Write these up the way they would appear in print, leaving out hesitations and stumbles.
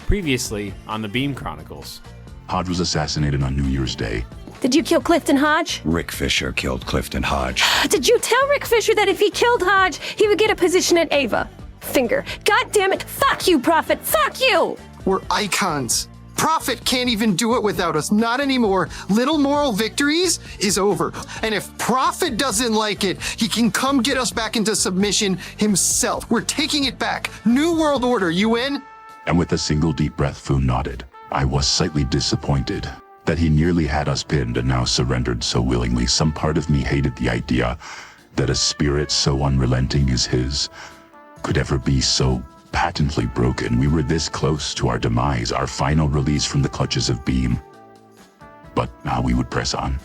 Previously on the Beam Chronicles. Hodge was assassinated on New Year's Day. Did you kill Clifton Hodge? Rick Fisher killed Clifton Hodge. Did you tell Rick Fisher that if he killed Hodge, he would get a position at Ava? Finger. God damn it. Fuck you, Prophit. Fuck you. We're icons. Prophit can't even do it without us. Not anymore. Little moral victories is over. And if Prophit doesn't like it, he can come get us back into submission himself. We're taking it back. New World Order, you in? And with a single deep breath, Fu nodded. I was slightly disappointed that he nearly had us pinned and now surrendered so willingly. Some part of me hated the idea that a spirit so unrelenting as his could ever be so patently broken. We were this close to our demise, our final release from the clutches of Beam. But now we would press on.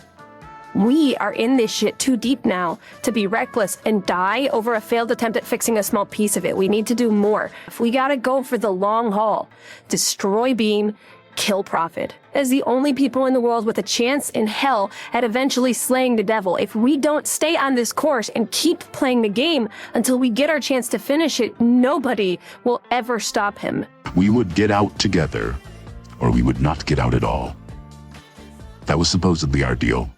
We are in this shit too deep now to be reckless and die over a failed attempt at fixing a small piece of it. We need to do more. If we gotta go for the long haul, destroy Beam, kill Prophit, as the only people in the world with a chance in hell at eventually slaying the devil. If we don't stay on this course and keep playing the game until we get our chance to finish it, nobody will ever stop him. We would get out together, or we would not get out at all. That was supposedly our deal.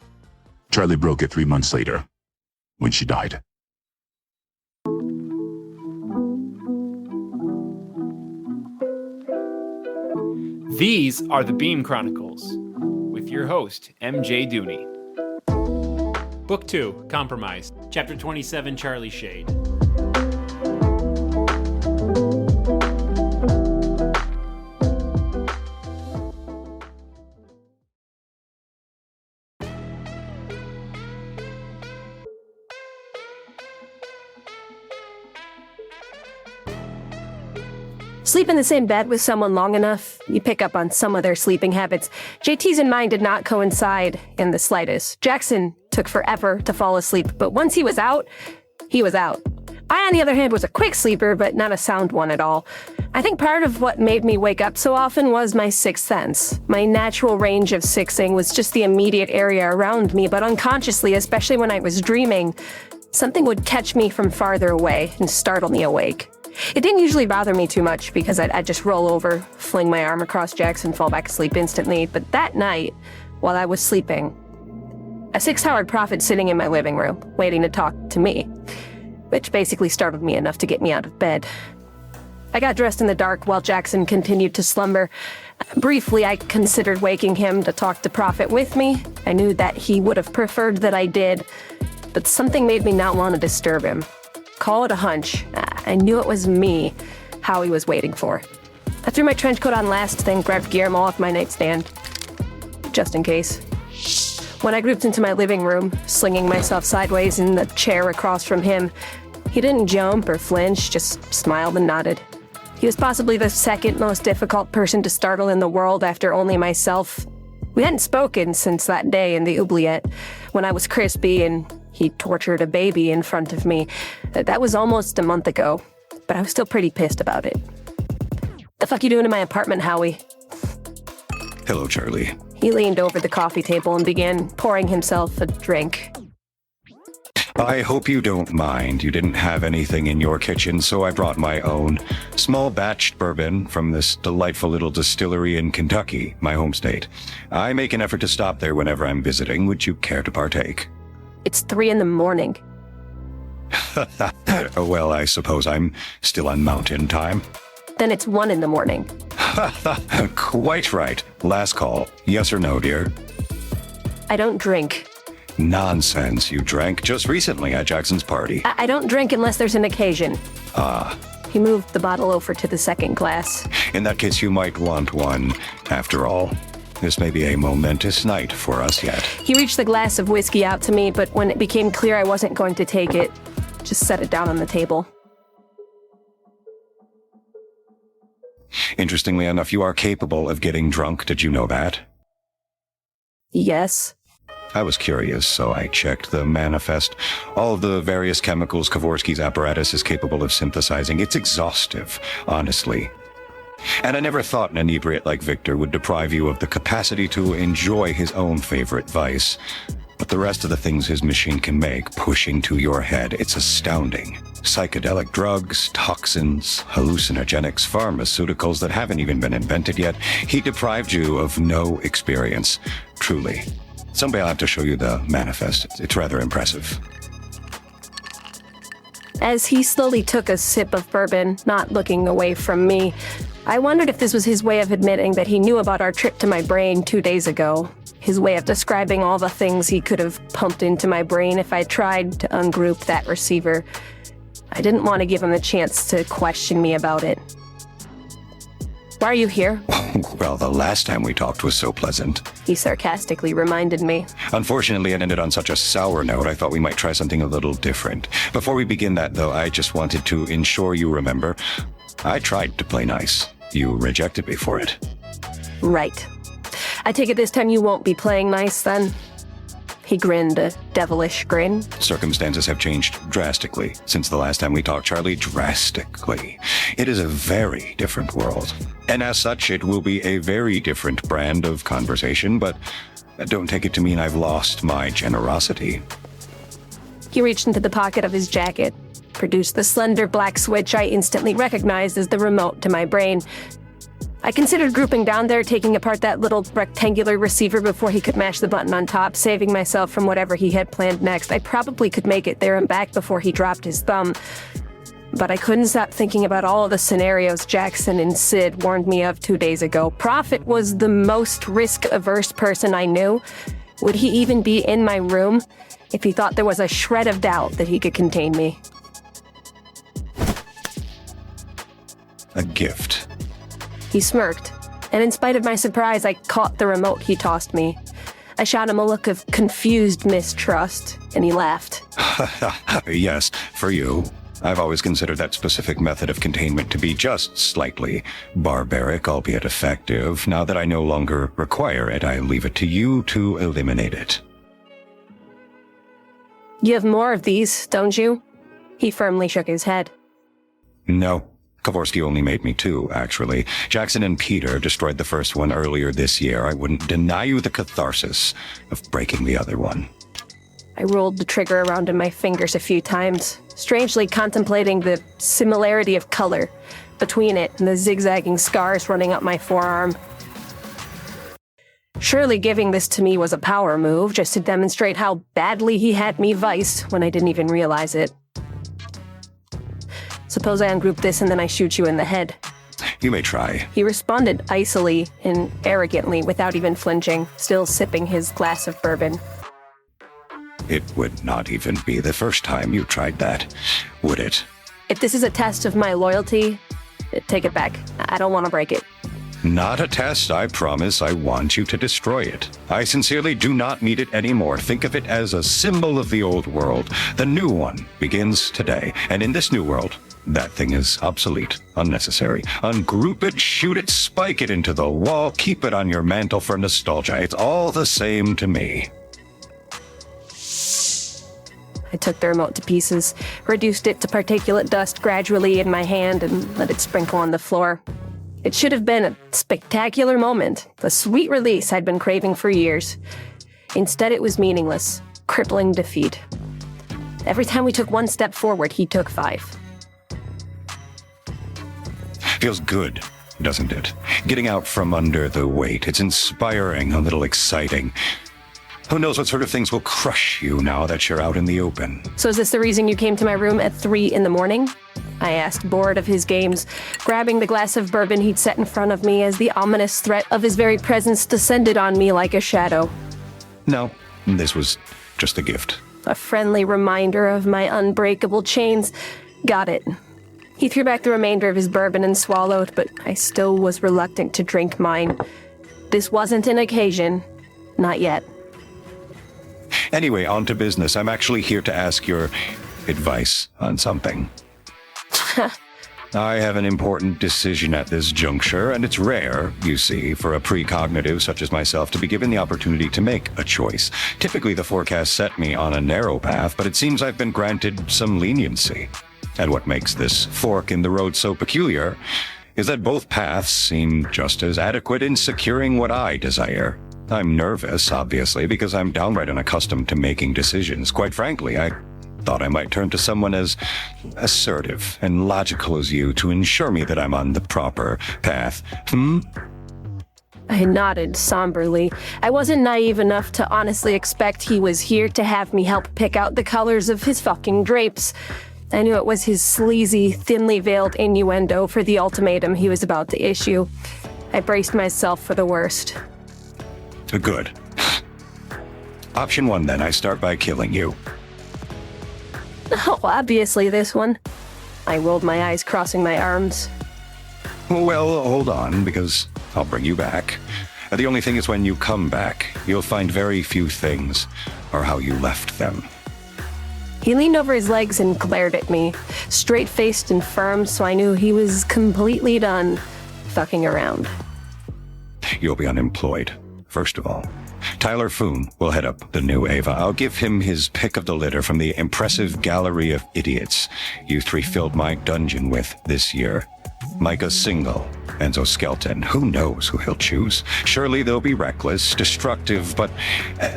Charlie broke it 3 months later, when she died. These are the Beam Chronicles, with your host, MJ Dooney. Book 2, Compromise, Chapter 27, Charlie Shayde. Sleep in the same bed with someone long enough, you pick up on some of their sleeping habits. JT's and mine did not coincide in the slightest. Jackson took forever to fall asleep, but once he was out, he was out. I, on the other hand, was a quick sleeper, but not a sound one at all. I think part of what made me wake up so often was my sixth sense. My natural range of sixing was just the immediate area around me, but unconsciously, especially when I was dreaming, something would catch me from farther away and startle me awake. It didn't usually bother me too much because I'd just roll over, fling my arm across Jackson, fall back asleep instantly. But that night, while I was sleeping, a sixth Howard Prophit sitting in my living room, waiting to talk to me, which basically startled me enough to get me out of bed. I got dressed in the dark while Jackson continued to slumber. Briefly, I considered waking him to talk to Prophit with me. I knew that he would have preferred that I did, but something made me not want to disturb him. Call it a hunch. I knew it was me Howie was waiting for. I threw my trench coat on last, then grabbed Guillermo off my nightstand, just in case. When I grouped into my living room, slinging myself sideways in the chair across from him, he didn't jump or flinch, just smiled and nodded. He was possibly the second most difficult person to startle in the world after only myself. We hadn't spoken since that day in the oubliette, when I was crispy and he tortured a baby in front of me. That was almost a month ago, but I was still pretty pissed about it. The fuck you doing in my apartment, Howie? Hello, Charlie. He leaned over the coffee table and began pouring himself a drink. I hope you don't mind. You didn't have anything in your kitchen, so I brought my own small batched bourbon from this delightful little distillery in Kentucky, my home state. I make an effort to stop there whenever I'm visiting. Would you care to partake? It's 3 a.m. Well, I suppose I'm still on mountain time. Then it's 1 a.m. Quite right. Last call. Yes or no, dear? I don't drink. Nonsense. You drank just recently at Jackson's party. I don't drink unless there's an occasion. Ah. He moved the bottle over to the second glass. In that case, you might want one. After all, this may be a momentous night for us yet. He reached the glass of whiskey out to me, but when it became clear I wasn't going to take it, just set it down on the table. Interestingly enough, you are capable of getting drunk. Did you know that? Yes. I was curious, so I checked the manifest. All of the various chemicals Kevorkian's apparatus is capable of synthesizing. It's exhaustive, honestly. And I never thought an inebriate like Victor would deprive you of the capacity to enjoy his own favorite vice. But the rest of the things his machine can make, pushing to your head, it's astounding. Psychedelic drugs, toxins, hallucinogenics, pharmaceuticals that haven't even been invented yet. He deprived you of no experience. Truly. Someday I'll have to show you the manifest. It's rather impressive. As he slowly took a sip of bourbon, not looking away from me, I wondered if this was his way of admitting that he knew about our trip to my brain 2 days ago. His way of describing all the things he could have pumped into my brain if I tried to ungroup that receiver. I didn't want to give him the chance to question me about it. Why are you here? Well, the last time we talked was so pleasant. He sarcastically reminded me. Unfortunately, it ended on such a sour note, I thought we might try something a little different. Before we begin that, though, I just wanted to ensure you remember, I tried to play nice. You rejected me for it. Right. I take it this time you won't be playing nice, then? He grinned a devilish grin. Circumstances have changed drastically since the last time we talked, Charlie. Drastically. It is a very different world. And as such, it will be a very different brand of conversation, but don't take it to mean I've lost my generosity. He reached into the pocket of his jacket, produced the slender black switch I instantly recognized as the remote to my brain. I considered grouping down there, taking apart that little rectangular receiver before he could mash the button on top, saving myself from whatever he had planned next. I probably could make it there and back before he dropped his thumb. But I couldn't stop thinking about all of the scenarios Jackson and Sid warned me of 2 days ago. Prophit was the most risk-averse person I knew. Would he even be in my room if he thought there was a shred of doubt that he could contain me? A gift. He smirked, and in spite of my surprise, I caught the remote he tossed me. I shot him a look of confused mistrust, and he laughed. Yes, for you. I've always considered that specific method of containment to be just slightly barbaric, albeit effective. Now that I no longer require it, I leave it to you to eliminate it. You have more of these, don't you? He firmly shook his head. No. Kovorsky only made me 2, actually. Jackson and Peter destroyed the first one earlier this year. I wouldn't deny you the catharsis of breaking the other one. I rolled the trigger around in my fingers a few times, strangely contemplating the similarity of color between it and the zigzagging scars running up my forearm. Surely giving this to me was a power move, just to demonstrate how badly he had me viced when I didn't even realize it. Suppose I ungroup this and then I shoot you in the head. You may try. He responded icily and arrogantly without even flinching, still sipping his glass of bourbon. It would not even be the first time you tried that, would it? If this is a test of my loyalty, take it back. I don't want to break it. Not a test, I promise. I want you to destroy it. I sincerely do not need it anymore. Think of it as a symbol of the old world. The new one begins today. And in this new world, that thing is obsolete, unnecessary. Ungroup it, shoot it, spike it into the wall, keep it on your mantle for nostalgia. It's all the same to me. I took the remote to pieces, reduced it to particulate dust gradually in my hand, and let it sprinkle on the floor. It should have been a spectacular moment, the sweet release I'd been craving for years. Instead, it was meaningless, crippling defeat. Every time we took one step forward, he took 5. Feels good, doesn't it? Getting out from under the weight. It's inspiring, a little exciting. Who knows what sort of things will crush you now that you're out in the open? So is this the reason you came to my room at 3 a.m? I asked, bored of his games, grabbing the glass of bourbon he'd set in front of me as the ominous threat of his very presence descended on me like a shadow. No, this was just a gift. A friendly reminder of my unbreakable chains. Got it. He threw back the remainder of his bourbon and swallowed, but I still was reluctant to drink mine. This wasn't an occasion. Not yet. Anyway, on to business. I'm actually here to ask your advice on something. I have an important decision at this juncture, and it's rare, you see, for a precognitive such as myself to be given the opportunity to make a choice. Typically, the forecast set me on a narrow path, but it seems I've been granted some leniency. And what makes this fork in the road so peculiar is that both paths seem just as adequate in securing what I desire. I'm nervous, obviously, because I'm downright unaccustomed to making decisions. Quite frankly, I thought I might turn to someone as assertive and logical as you to ensure me that I'm on the proper path. I nodded somberly. I wasn't naive enough to honestly expect he was here to have me help pick out the colors of his fucking drapes. I knew it was his sleazy, thinly veiled innuendo for the ultimatum he was about to issue. I braced myself for the worst. Good. Option 1, then. I start by killing you. Oh, obviously this one. I rolled my eyes, crossing my arms. Well, hold on, because I'll bring you back. The only thing is when you come back, you'll find very few things are how you left them. He leaned over his legs and glared at me, straight-faced and firm, so I knew he was completely done fucking around. You'll be unemployed, first of all. Tyler Foon will head up the new Ava. I'll give him his pick of the litter from the impressive gallery of idiots you 3 filled my dungeon with this year. Micah Single, Enzo Skelton. Who knows who he'll choose? Surely they'll be reckless, destructive, but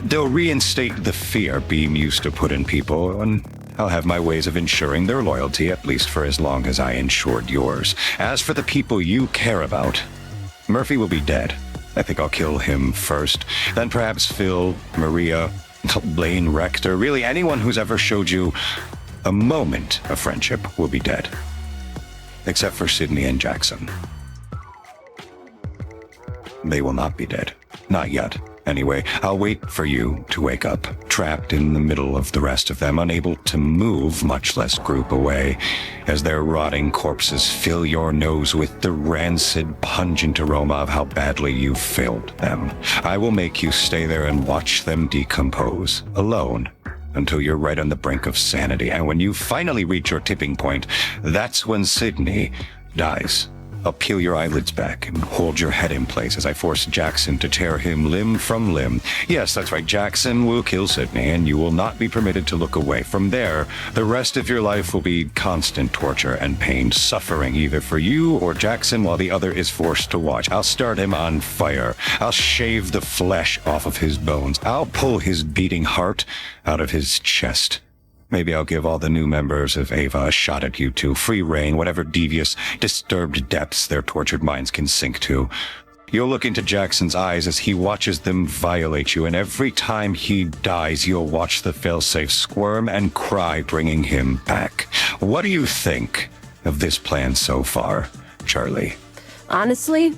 they'll reinstate the fear Beam used to put in people, and I'll have my ways of ensuring their loyalty, at least for as long as I ensured yours. As for the people you care about, Murphy will be dead. I think I'll kill him first. Then perhaps Phil, Maria, Blaine Rector. Really, anyone who's ever showed you a moment of friendship will be dead. Except for Sydney and Jackson. They will not be dead. Not yet. Anyway, I'll wait for you to wake up, trapped in the middle of the rest of them, unable to move, much less group away, as their rotting corpses fill your nose with the rancid, pungent aroma of how badly you've failed them. I will make you stay there and watch them decompose, alone, until you're right on the brink of sanity. And when you finally reach your tipping point, that's when Sydney dies. I'll peel your eyelids back and hold your head in place as I force Jackson to tear him limb from limb. Yes, that's right, Jackson will kill Sydney, and you will not be permitted to look away. From there, the rest of your life will be constant torture and pain, suffering either for you or Jackson while the other is forced to watch. I'll start him on fire. I'll shave the flesh off of his bones. I'll pull his beating heart out of his chest. Maybe I'll give all the new members of Ava a shot at you two. Free reign, whatever devious, disturbed depths their tortured minds can sink to. You'll look into Jackson's eyes as he watches them violate you, and every time he dies, you'll watch the failsafe squirm and cry, bringing him back. What do you think of this plan so far, Charlie? Honestly,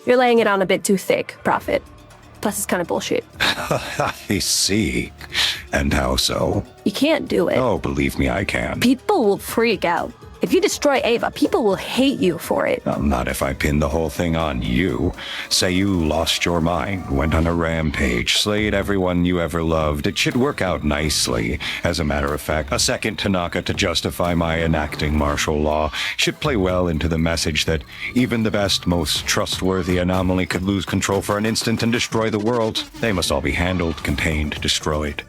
you're laying it on a bit too thick, Prophet. Plus, it's kind of bullshit. I see. And how so? You can't do it. Oh, believe me, I can. People will freak out. If you destroy Ava, people will hate you for it. Not if I pin the whole thing on you. Say you lost your mind, went on a rampage, slayed everyone you ever loved. It should work out nicely. As a matter of fact, a second Tanaka to justify my enacting martial law should play well into the message that even the best, most trustworthy anomaly could lose control for an instant and destroy the world. They must all be handled, contained, destroyed.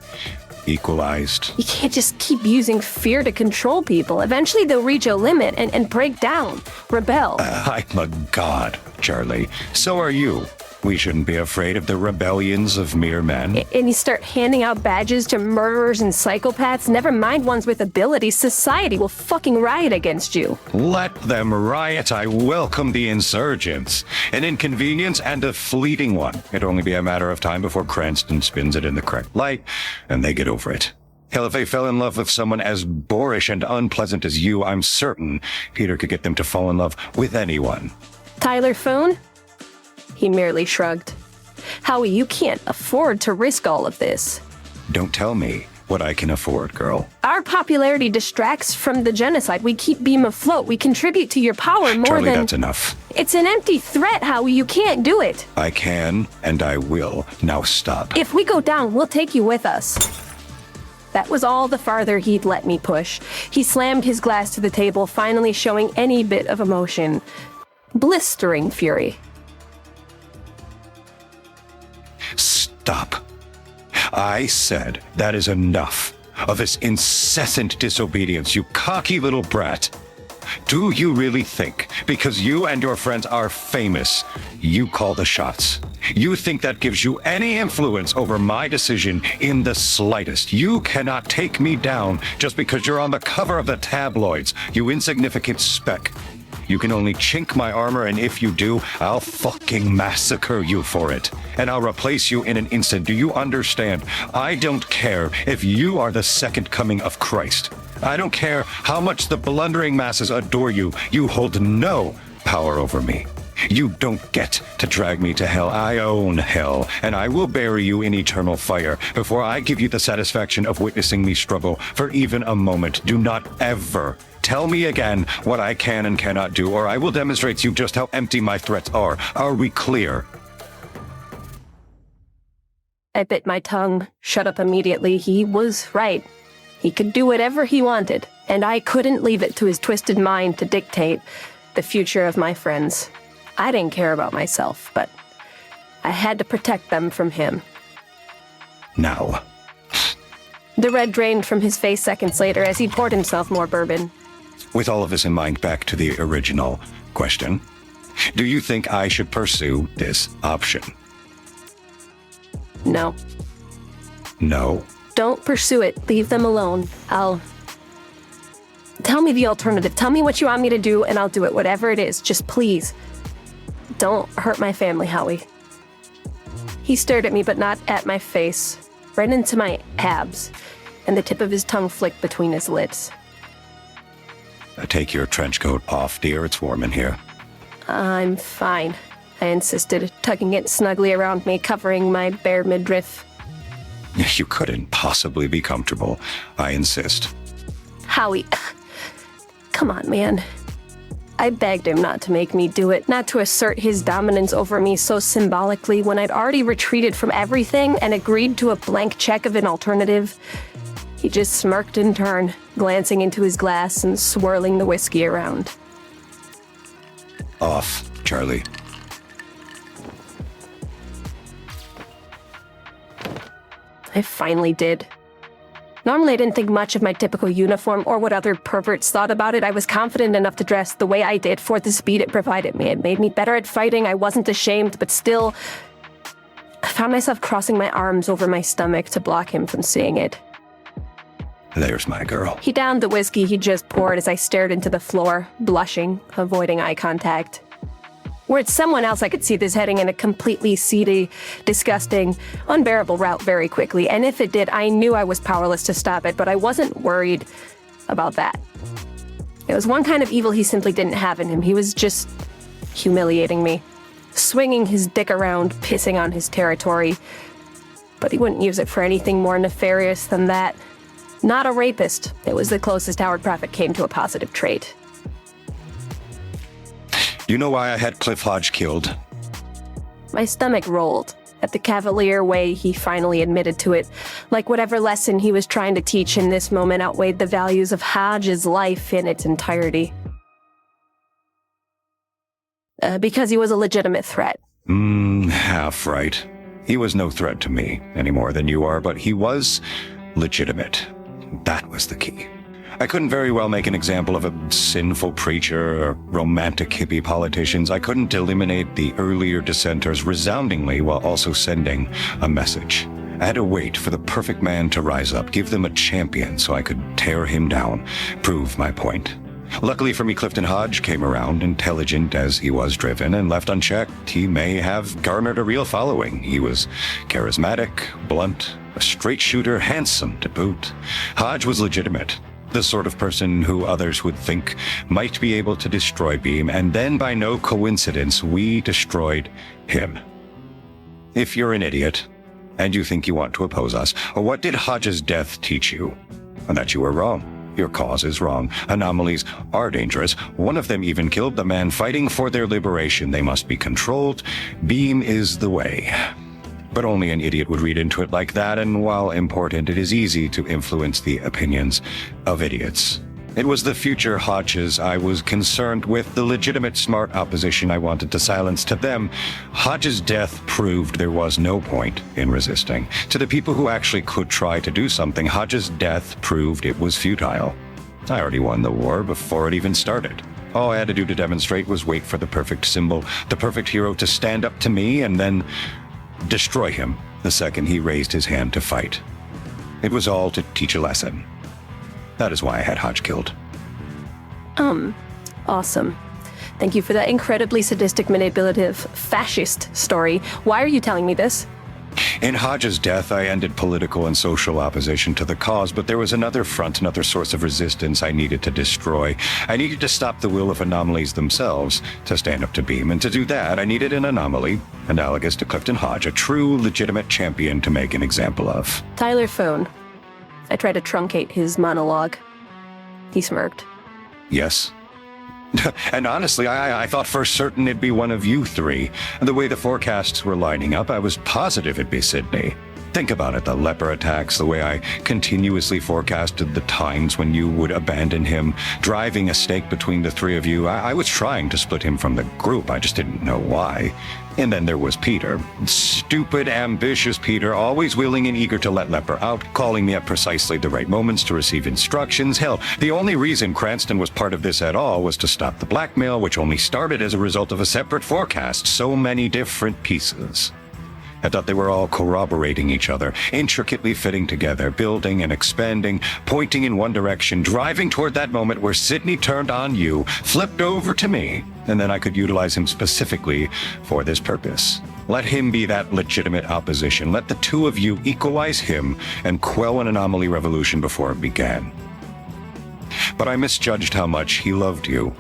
Equalized. You can't just keep using fear to control people. Eventually they'll reach a limit and break down, rebel. I'm a god, Charlie. So are you. We shouldn't be afraid of the rebellions of mere men. And you start handing out badges to murderers and psychopaths, never mind ones with abilities, society will fucking riot against you. Let them riot. I welcome the insurgents. An inconvenience and a fleeting one. It'll only be a matter of time before Cranston spins it in the correct light, and they get over it. Hell, if they fell in love with someone as boorish and unpleasant as you, I'm certain Peter could get them to fall in love with anyone. Tyler Foon? He merely shrugged. Howie, you can't afford to risk all of this. Don't tell me what I can afford, girl. Our popularity distracts from the genocide. We keep Beam afloat. We contribute to your power more Charlie, than... that's enough. It's an empty threat, Howie. You can't do it. I can, and I will. Now stop. If we go down, we'll take you with us. That was all the farther he'd let me push. He slammed his glass to the table, finally showing any bit of emotion. Blistering fury. Stop. I said that is enough of this incessant disobedience, you cocky little brat. Do you really think, because you and your friends are famous, you call the shots? You think that gives you any influence over my decision in the slightest. You cannot take me down just because you're on the cover of the tabloids, you insignificant speck. You can only chink my armor, and if you do, I'll fucking massacre you for it. And I'll replace you in an instant. Do you understand? I don't care if you are the second coming of Christ. I don't care how much the blundering masses adore you. You hold no power over me. You don't get to drag me to hell. I own hell, and I will bury you in eternal fire before I give you the satisfaction of witnessing me struggle for even a moment. Do not ever tell me again what I can and cannot do, or I will demonstrate to you just how empty my threats are. Are we clear? I bit my tongue, shut up immediately. He was right. He could do whatever he wanted, and I couldn't leave it to his twisted mind to dictate the future of my friends. I didn't care about myself, but I had to protect them from him. Now. The red drained from his face seconds later as he poured himself more bourbon. With all of this in mind, back to the original question. Do you think I should pursue this option? No. No. Don't pursue it. Leave them alone. Tell me the alternative. Tell me what you want me to do, and I'll do it. Whatever it is. Just please. Don't hurt my family, Howie. He stared at me, but not at my face. Right into my abs, and the tip of his tongue flicked between his lips. Take your trench coat off, dear. It's warm in here. I'm fine, I insisted, tugging it snugly around me, covering my bare midriff. You couldn't possibly be comfortable. I insist. Howie, come on, man. I begged him not to make me do it, not to assert his dominance over me so symbolically when I'd already retreated from everything and agreed to a blank check of an alternative. He just smirked in turn, glancing into his glass and swirling the whiskey around. Off, Charlie. I finally did. Normally I didn't think much of my typical uniform or what other perverts thought about it. I was confident enough to dress the way I did for the speed it provided me. It made me better at fighting. I wasn't ashamed, but still, I found myself crossing my arms over my stomach to block him from seeing it. There's my girl. He downed the whiskey he just poured as I stared into the floor, blushing, avoiding eye contact. Were it someone else, I could see this heading in a completely seedy, disgusting, unbearable route very quickly, and if it did, I knew I was powerless to stop it, but I wasn't worried about that. It was one kind of evil he simply didn't have in him. He was just humiliating me, swinging his dick around, pissing on his territory, but he wouldn't use it for anything more nefarious than that. Not a rapist. It was the closest Howard Prophit came to a positive trait. You know why I had Cliff Hodge killed? My stomach rolled at the cavalier way he finally admitted to it, like whatever lesson he was trying to teach in this moment outweighed the values of Hodge's life in its entirety. Because he was a legitimate threat. Half right. He was no threat to me, any more than you are, but he was legitimate. That was the key. I couldn't very well make an example of a sinful preacher or romantic hippie politicians. I couldn't eliminate the earlier dissenters resoundingly while also sending a message. I had to wait for the perfect man to rise up, give them a champion so I could tear him down, prove my point. Luckily for me, Clifton Hodge came around, intelligent as he was driven, and left unchecked, he may have garnered a real following. He was charismatic, blunt, a straight shooter, handsome to boot. Hodge was legitimate. The sort of person who others would think might be able to destroy Beam, and then by no coincidence, we destroyed him. If you're an idiot, and you think you want to oppose us, what did Hodge's death teach you? That you were wrong. Your cause is wrong. Anomalies are dangerous. One of them even killed the man fighting for their liberation. They must be controlled. Beam is the way. But only an idiot would read into it like that, and while important, it is easy to influence the opinions of idiots. It was the future Hodges I was concerned with, the legitimate smart opposition I wanted to silence. To them, Hodges' death proved there was no point in resisting. To the people who actually could try to do something, Hodges' death proved it was futile. I already won the war before it even started. All I had to do to demonstrate was wait for the perfect symbol, the perfect hero to stand up to me, and then destroy him the second he raised his hand to fight. It was all to teach a lesson. That is why I had Hodge killed. Awesome. Thank you for that incredibly sadistic, manipulative, fascist story. Why are you telling me this? In Hodge's death, I ended political and social opposition to the cause, but there was another front, another source of resistance I needed to destroy. I needed to stop the will of anomalies themselves to stand up to Beam, and to do that, I needed an anomaly, analogous to Clifton Hodge, a true, legitimate champion to make an example of. Tyler phone. I tried to truncate his monologue. He smirked. Yes. And honestly, I thought for certain it'd be one of you three. The way the forecasts were lining up, I was positive it'd be Sydney. Think about it, the leper attacks, the way I continuously forecasted the times when you would abandon him, driving a stake between the three of you. I was trying to split him from the group, I just didn't know why. And then there was Peter. Stupid, ambitious Peter, always willing and eager to let Leper out, calling me at precisely the right moments to receive instructions. Hell, the only reason Cranston was part of this at all was to stop the blackmail, which only started as a result of a separate forecast. So many different pieces. I thought they were all corroborating each other, intricately fitting together, building and expanding, pointing in one direction, driving toward that moment where Sydney turned on you, flipped over to me, and then I could utilize him specifically for this purpose. Let him be that legitimate opposition. Let the two of you equalize him and quell an anomaly revolution before it began. But I misjudged how much he loved you.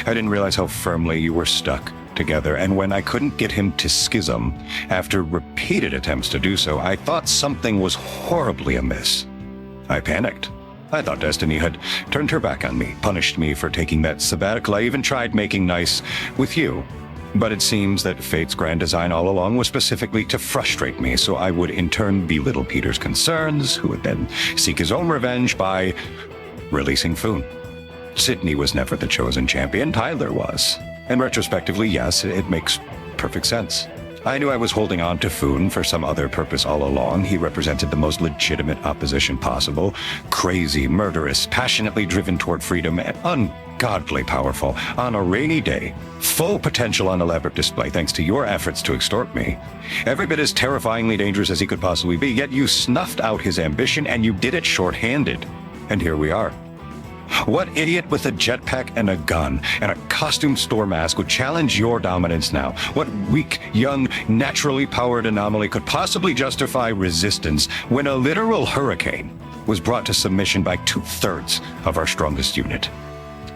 I didn't realize how firmly you were stuck together, and when I couldn't get him to schism, after repeated attempts to do so, I thought something was horribly amiss. I panicked. I thought Destiny had turned her back on me, punished me for taking that sabbatical. I even tried making nice with you. But it seems that Fate's grand design all along was specifically to frustrate me, so I would in turn belittle Peter's concerns, who would then seek his own revenge by releasing Foon. Sydney was never the chosen champion, Tyler was. And retrospectively, yes, it makes perfect sense. I knew I was holding on to Foon for some other purpose all along. He represented the most legitimate opposition possible. Crazy, murderous, passionately driven toward freedom, and ungodly powerful. On a rainy day, full potential on elaborate display thanks to your efforts to extort me. Every bit as terrifyingly dangerous as he could possibly be, yet you snuffed out his ambition and you did it short-handed. And here we are. What idiot with a jetpack and a gun and a costume store mask would challenge your dominance now? What weak, young, naturally powered anomaly could possibly justify resistance when a literal hurricane was brought to submission by 2/3 of our strongest unit?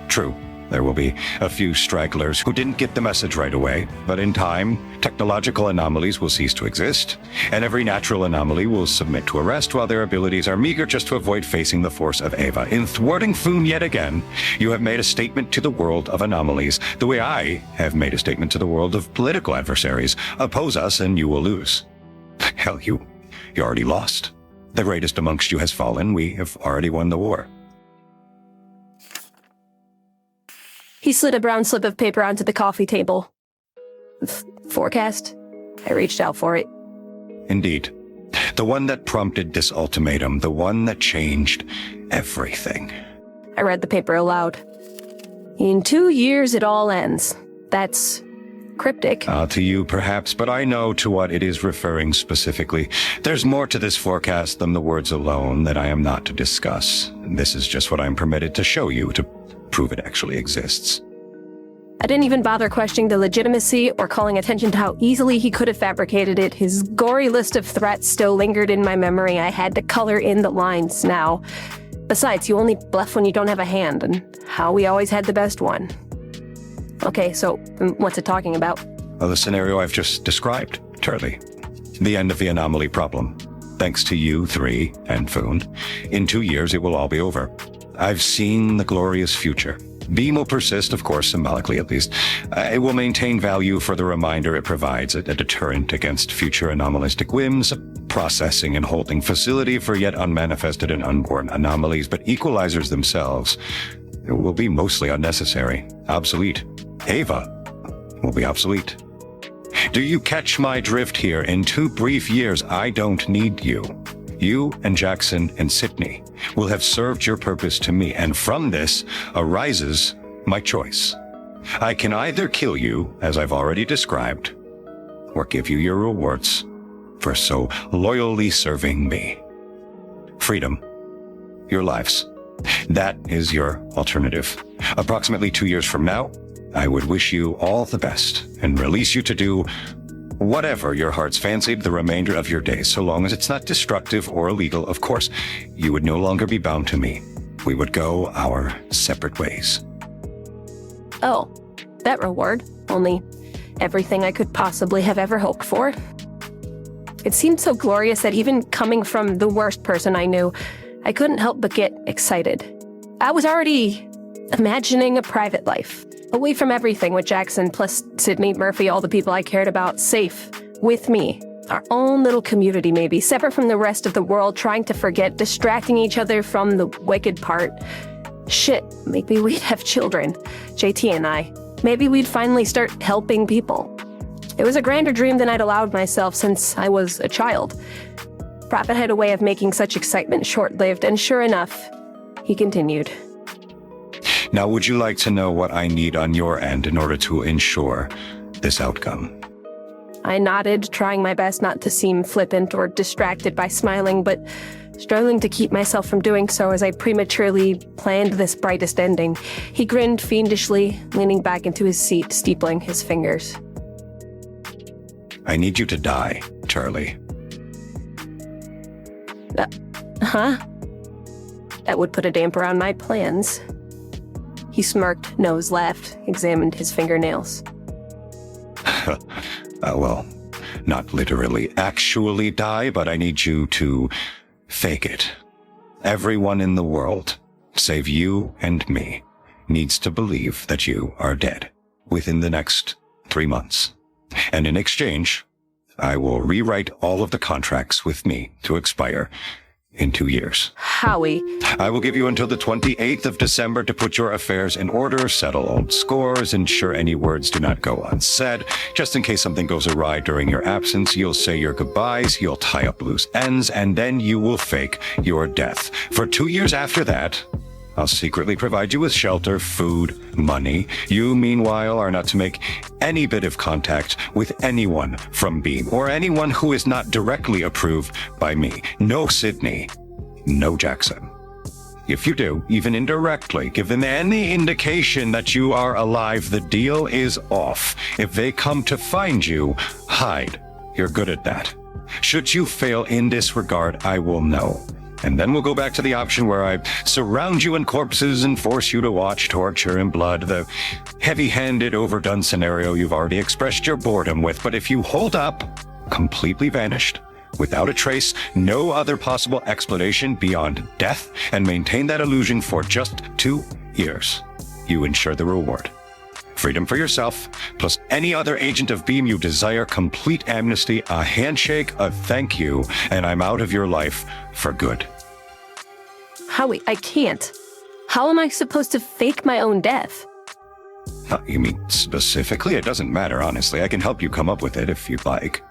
True, there will be a few stragglers who didn't get the message right away, but in time, technological anomalies will cease to exist, and every natural anomaly will submit to arrest while their abilities are meager just to avoid facing the force of Ava. In thwarting Foon yet again, you have made a statement to the world of anomalies, the way I have made a statement to the world of political adversaries. Oppose us and you will lose. Hell, you already lost. The greatest amongst you has fallen. We have already won the war. He slid a brown slip of paper onto the coffee table. Forecast? I reached out for it. Indeed. The one that prompted this ultimatum, the one that changed everything. I read the paper aloud. In 2 years, it all ends. That's cryptic. To you, perhaps, but I know to what it is referring specifically. There's more to this forecast than the words alone that I am not to discuss. This is just what I'm permitted to show you to prove it actually exists. I didn't even bother questioning the legitimacy or calling attention to how easily he could have fabricated it. His gory list of threats still lingered in my memory. I had to color in the lines now. Besides, you only bluff when you don't have a hand, and how we always had the best one. Okay, so what's it talking about? Well, the scenario I've just described, Charlie. The end of the anomaly problem. Thanks to you three and Foon. In 2 years, it will all be over. I've seen the glorious future. Beam will persist, of course, symbolically at least. It will maintain value for the reminder it provides, a deterrent against future anomalistic whims, a processing and holding facility for yet unmanifested and unborn anomalies, but equalizers themselves will be mostly unnecessary, obsolete. Ava will be obsolete. Do you catch my drift here? In 2 brief years, I don't need you. You and Jackson and Sydney will have served your purpose to me, and from this arises my choice. I can either kill you, as I've already described, or give you your rewards for so loyally serving me. Freedom. Your lives. That is your alternative. Approximately 2 years from now, I would wish you all the best and release you to do whatever your hearts fancied the remainder of your days, so long as it's not destructive or illegal. Of course, you would no longer be bound to me. We would go our separate ways. Oh, that reward. Only everything I could possibly have ever hoped for. It seemed so glorious that even coming from the worst person I knew, I couldn't help but get excited. I was already imagining a private life, away from everything with Jackson, plus Sydney, Murphy, all the people I cared about, safe, with me. Our own little community, maybe, separate from the rest of the world, trying to forget, distracting each other from the wicked part. Shit, maybe we'd have children, JT and I. Maybe we'd finally start helping people. It was a grander dream than I'd allowed myself since I was a child. Prophit had a way of making such excitement short-lived, and sure enough, he continued. Now, would you like to know what I need on your end in order to ensure this outcome? I nodded, trying my best not to seem flippant or distracted by smiling, but struggling to keep myself from doing so as I prematurely planned this brightest ending. He grinned fiendishly, leaning back into his seat, steepling his fingers. I need you to die, Charlie. Huh? That would put a damper on my plans. He smirked, nose laughed, examined his fingernails. Well, not literally actually die, but I need you to fake it. Everyone in the world, save you and me, needs to believe that you are dead within the next 3 months. And in exchange, I will rewrite all of the contracts with me to expire in 2 years. Howie. I will give you until the 28th of December to put your affairs in order, settle old scores, ensure any words do not go unsaid. Just in case something goes awry during your absence, you'll say your goodbyes, you'll tie up loose ends, and then you will fake your death. For 2 years after that, I'll secretly provide you with shelter, food, money. You, meanwhile, are not to make any bit of contact with anyone from Beam, or anyone who is not directly approved by me. No Sydney, no Jackson. If you do, even indirectly, give them any indication that you are alive, the deal is off. If they come to find you, hide. You're good at that. Should you fail in this regard, I will know. And then we'll go back to the option where I surround you in corpses and force you to watch torture and blood, the heavy-handed, overdone scenario you've already expressed your boredom with. But if you hold up, completely vanished, without a trace, no other possible explanation beyond death, and maintain that illusion for just 2 years, you ensure the reward. Freedom for yourself, plus any other agent of Beam you desire, complete amnesty, a handshake, a thank you, and I'm out of your life for good. Howie, I can't. How am I supposed to fake my own death? You mean specifically? It doesn't matter, honestly. I can help you come up with it if you'd like.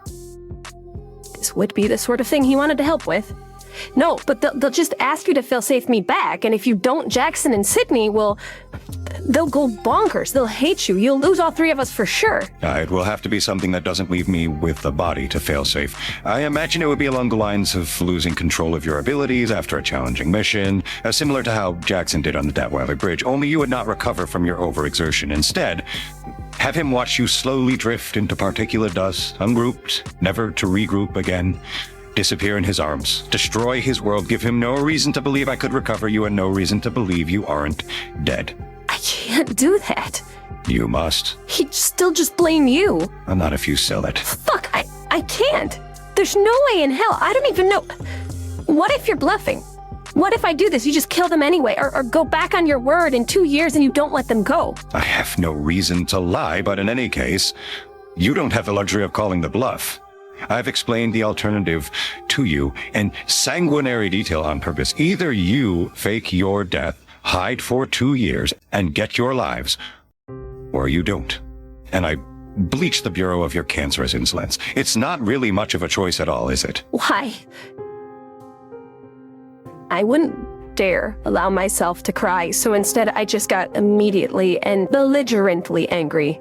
This would be the sort of thing he wanted to help with. No, but they'll just ask you to fail-safe me back, and if you don't, Jackson and Sydney will... They'll go bonkers. They'll hate you. You'll lose all 3 of us for sure. It will have to be something that doesn't leave me with the body to fail safe. I imagine it would be along the lines of losing control of your abilities after a challenging mission, similar to how Jackson did on the Datweiler Bridge, only you would not recover from your overexertion. Instead, have him watch you slowly drift into particulate dust, ungrouped, never to regroup again. Disappear in his arms, destroy his world, give him no reason to believe I could recover you and no reason to believe you aren't dead. I can't do that. You must. He'd still just blame you. Not if you sell it. Fuck, I can't. There's no way in hell. I don't even know. What if you're bluffing? What if I do this? You just kill them anyway, or go back on your word in 2 years and you don't let them go. I have no reason to lie, but in any case, you don't have the luxury of calling the bluff. I've explained the alternative to you in sanguinary detail on purpose. Either you fake your death, hide for 2 years, and get your lives, or you don't. And I bleach the bureau of your cancerous insolence. It's not really much of a choice at all, is it? Why? I wouldn't dare allow myself to cry, so instead I just got immediately and belligerently angry.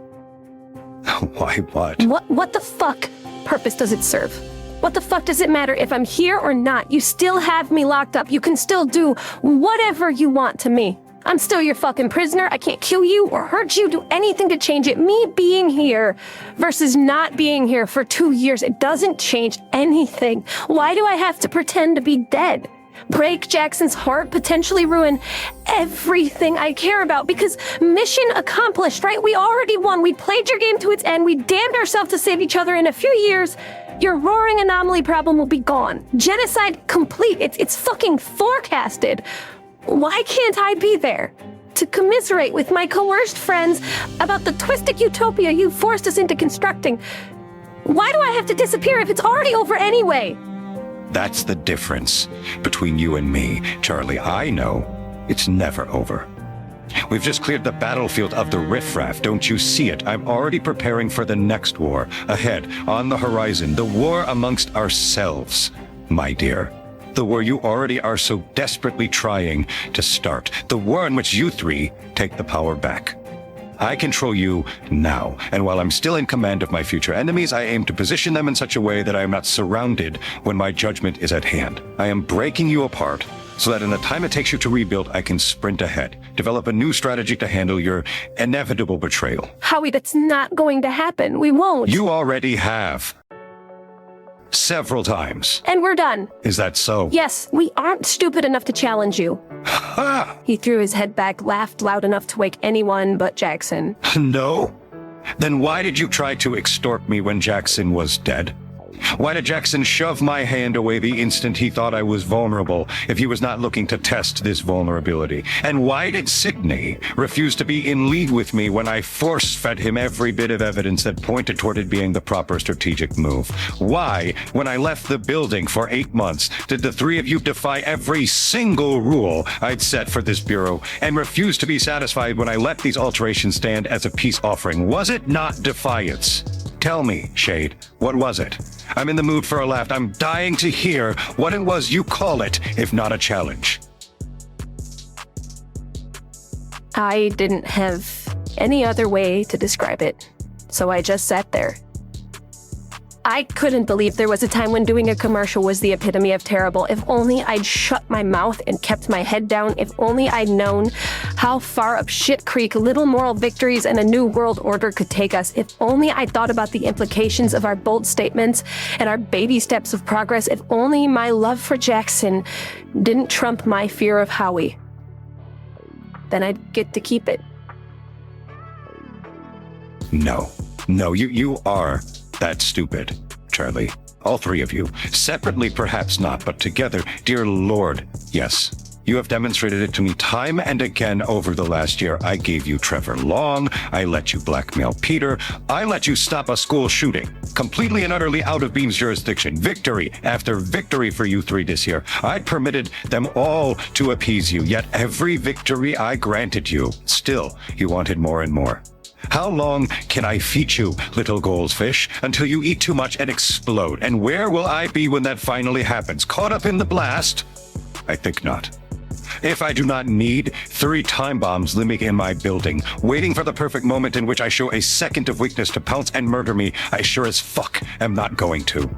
Why, what? What the fuck purpose does it serve? What the fuck does it matter if I'm here or not? You still have me locked up. You can still do whatever you want to me. I'm still your fucking prisoner. I can't kill you or hurt you, do anything to change it. Me being here versus not being here for 2 years, it doesn't change anything. Why do I have to pretend to be dead? Break Jackson's heart, potentially ruin everything I care about, because mission accomplished, right? We already won. We played your game to its end. We damned ourselves to save each other. In a few years, your roaring anomaly problem will be gone. Genocide complete. It's fucking forecasted. Why can't I be there to commiserate with my coerced friends about the twisted utopia you forced us into constructing? Why do I have to disappear if it's already over anyway? That's the difference between you and me, Charlie. I know it's never over. We've just cleared the battlefield of the riffraff. Don't you see it? I'm already preparing for the next war. Ahead, on the horizon, the war amongst ourselves, my dear. The war you already are so desperately trying to start. The war in which you three take the power back. I control you now, and while I'm still in command of my future enemies, I aim to position them in such a way that I am not surrounded when my judgment is at hand. I am breaking you apart so that in the time it takes you to rebuild, I can sprint ahead, develop a new strategy to handle your inevitable betrayal. Howie, that's not going to happen. We won't. You already have. Several times. And we're done. Is that so? Yes, we aren't stupid enough to challenge you. Ha! He threw his head back, laughed loud enough to wake anyone but Jackson. No? Then why did you try to extort me when Jackson was dead? Why did Jackson shove my hand away the instant he thought I was vulnerable, if he was not looking to test this vulnerability? And why did Sydney refuse to be in league with me when I force-fed him every bit of evidence that pointed toward it being the proper strategic move? Why, when I left the building for 8 months, did the three of you defy every single rule I'd set for this bureau and refuse to be satisfied when I let these alterations stand as a peace offering? Was it not defiance? Tell me, Shayde, what was it? I'm in the mood for a laugh. I'm dying to hear what it was you call it, if not a challenge. I didn't have any other way to describe it, so I just sat there. I couldn't believe there was a time when doing a commercial was the epitome of terrible. If only I'd shut my mouth and kept my head down. If only I'd known how far up shit creek little moral victories and a new world order could take us. If only I'd thought about the implications of our bold statements and our baby steps of progress. If only my love for Jackson didn't trump my fear of Howie. Then I'd get to keep it. No, you are that stupid, Charlie. All three of you. Separately, perhaps not, but together, dear Lord, yes. You have demonstrated it to me time and again over the last year. I gave you Trevor Long. I let you blackmail Peter. I let you stop a school shooting. Completely and utterly out of Beam's jurisdiction. Victory after victory for you three this year. I permitted them all to appease you, yet every victory I granted you, still, you wanted more and more. How long can I feed you, little goldfish, until you eat too much and explode? And where will I be when that finally happens? Caught up in the blast? I think not. If I do not need 3 time bombs living in my building, waiting for the perfect moment in which I show a second of weakness to pounce and murder me, I sure as fuck am not going to.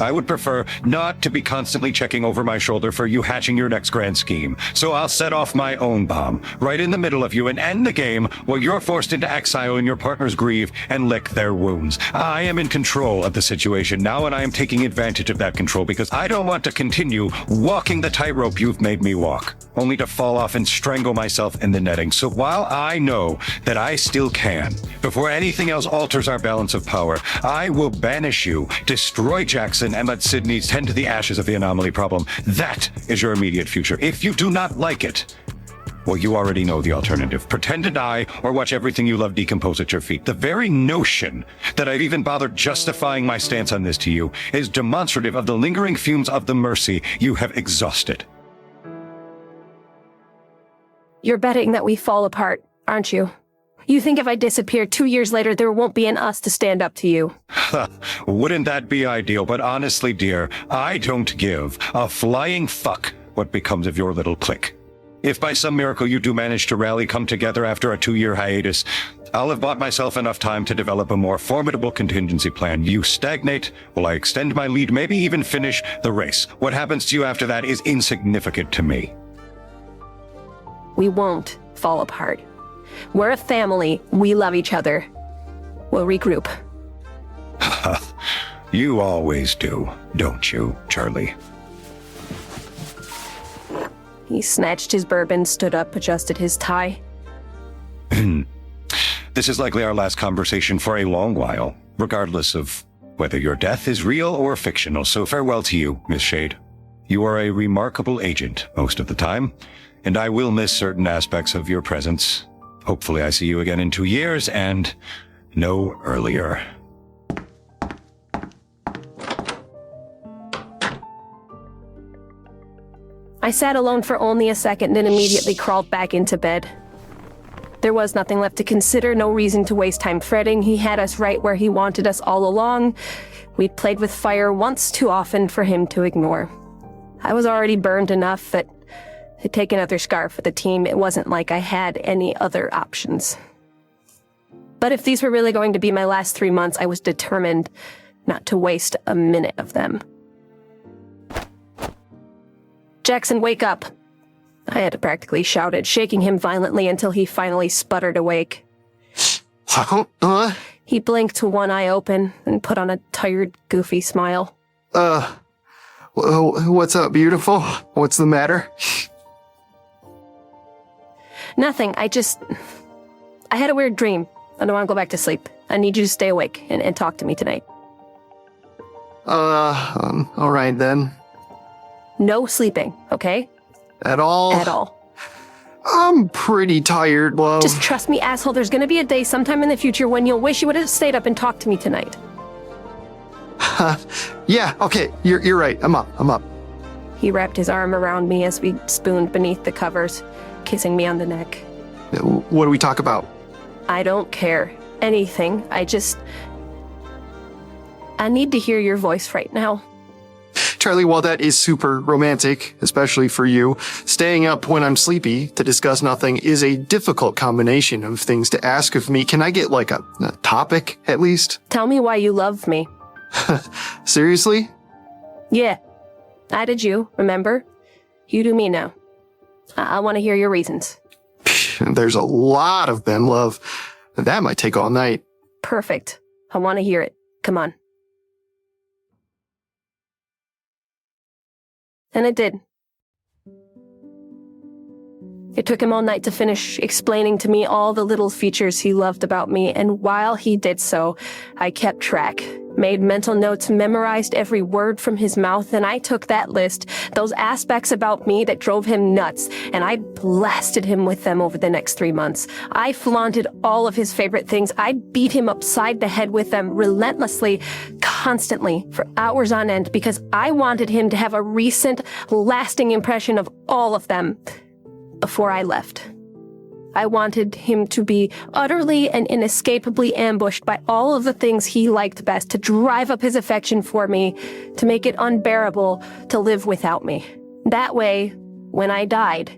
I would prefer not to be constantly checking over my shoulder for you hatching your next grand scheme. So I'll set off my own bomb, right in the middle of you, and end the game while you're forced into exile and your partners grieve and lick their wounds. I am in control of the situation now, and I am taking advantage of that control because I don't want to continue walking the tightrope you've made me walk, only to fall off and strangle myself in the netting. So while I know that I still can, before anything else alters our balance of power, I will banish you, destroy Jackson, and let Sydney tend to the ashes of the anomaly problem. That is your immediate future. If you do not like it, well, you already know the alternative. Pretend to die or watch everything you love decompose at your feet. The very notion that I've even bothered justifying my stance on this to you is demonstrative of the lingering fumes of the mercy you have exhausted. You're betting that we fall apart, aren't you? You think if I disappear 2 years later, there won't be an us to stand up to you? Wouldn't that be ideal? But honestly, dear, I don't give a flying fuck what becomes of your little clique. If by some miracle you do manage to come together after a 2-year hiatus, I'll have bought myself enough time to develop a more formidable contingency plan. You stagnate, will I extend my lead, maybe even finish the race? What happens to you after that is insignificant to me. We won't fall apart. We're a family. We love each other. We'll regroup. You always do, don't you, Charlie? He snatched his bourbon, stood up, adjusted his tie. This is likely our last conversation for a long while, regardless of whether your death is real or fictional, so farewell to you, Miss Shayde. You are a remarkable agent most of the time, and I will miss certain aspects of your presence. Hopefully I see you again in 2 years, and no earlier. I sat alone for only a second, then immediately crawled back into bed. There was nothing left to consider, no reason to waste time fretting. He had us right where he wanted us all along. We'd played with fire once too often for him to ignore. I was already burned enough that to take another scar for the team, it wasn't like I had any other options. But if these were really going to be my last 3 months, I was determined not to waste a minute of them. Jackson, wake up! I had practically shouted, shaking him violently until he finally sputtered awake. He blinked, one eye open, and put on a tired, goofy smile. What's up, beautiful? What's the matter? Nothing, I had a weird dream. I don't want to go back to sleep. I need you to stay awake and talk to me tonight. Alright then. No sleeping, okay? At all? At all. I'm pretty tired, love. Just trust me, asshole. There's gonna be a day sometime in the future when you'll wish you would have stayed up and talked to me tonight. Yeah, okay, you're right. I'm up. He wrapped his arm around me as we spooned beneath the covers, kissing me on the neck. What do we talk about? I don't care. Anything. I need to hear your voice right now. Charlie, while that is super romantic, especially for you, staying up when I'm sleepy to discuss nothing is a difficult combination of things to ask of me. Can I get like a topic, at least? Tell me why you love me. Seriously? Yeah. I did you, remember? You do me now. I want to hear your reasons. There's a lot of them, love. That might take all night. Perfect. I want to hear it. Come on. And it did. It took him all night to finish explaining to me all the little features he loved about me, and while he did so, I kept track, made mental notes, memorized every word from his mouth, and I took that list, those aspects about me that drove him nuts, and I blasted him with them over the next 3 months. I flaunted all of his favorite things. I beat him upside the head with them relentlessly, constantly, for hours on end, because I wanted him to have a recent, lasting impression of all of them before I left. I wanted him to be utterly and inescapably ambushed by all of the things he liked best, to drive up his affection for me, to make it unbearable to live without me. That way, when I died,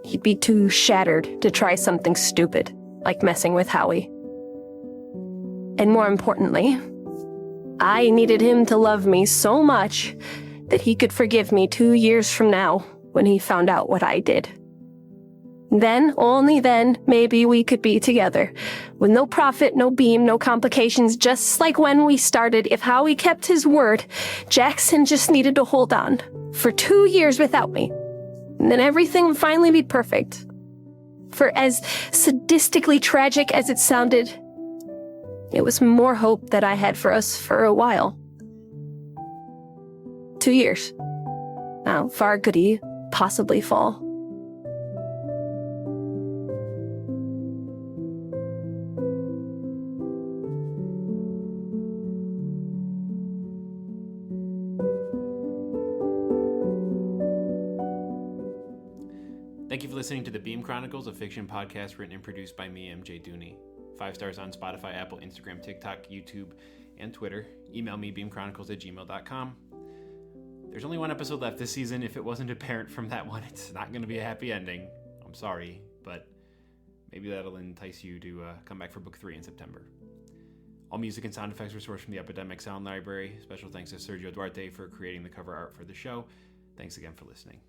he'd be too shattered to try something stupid, like messing with Howie. And more importantly, I needed him to love me so much that he could forgive me 2 years from now when he found out what I did. Then, only then, maybe we could be together. With no Prophit, no beam, no complications, just like when we started. If Howie kept his word, Jackson just needed to hold on for 2 years without me. And then everything would finally be perfect. For as sadistically tragic as it sounded, it was more hope that I had for us for a while. 2 years. How far could he possibly fall? Thank you for listening to the Beam Chronicles, a fiction podcast written and produced by me, MJ Dooney. 5 stars on Spotify, Apple, Instagram, TikTok, YouTube, and Twitter. Email me, beamchronicles@gmail.com. There's only one episode left this season. If it wasn't apparent from that one, it's not going to be a happy ending. I'm sorry, but maybe that'll entice you to come back for book 3 in September. All music and sound effects were sourced from the Epidemic Sound Library. Special thanks to Sergio Duarte for creating the cover art for the show. Thanks again for listening.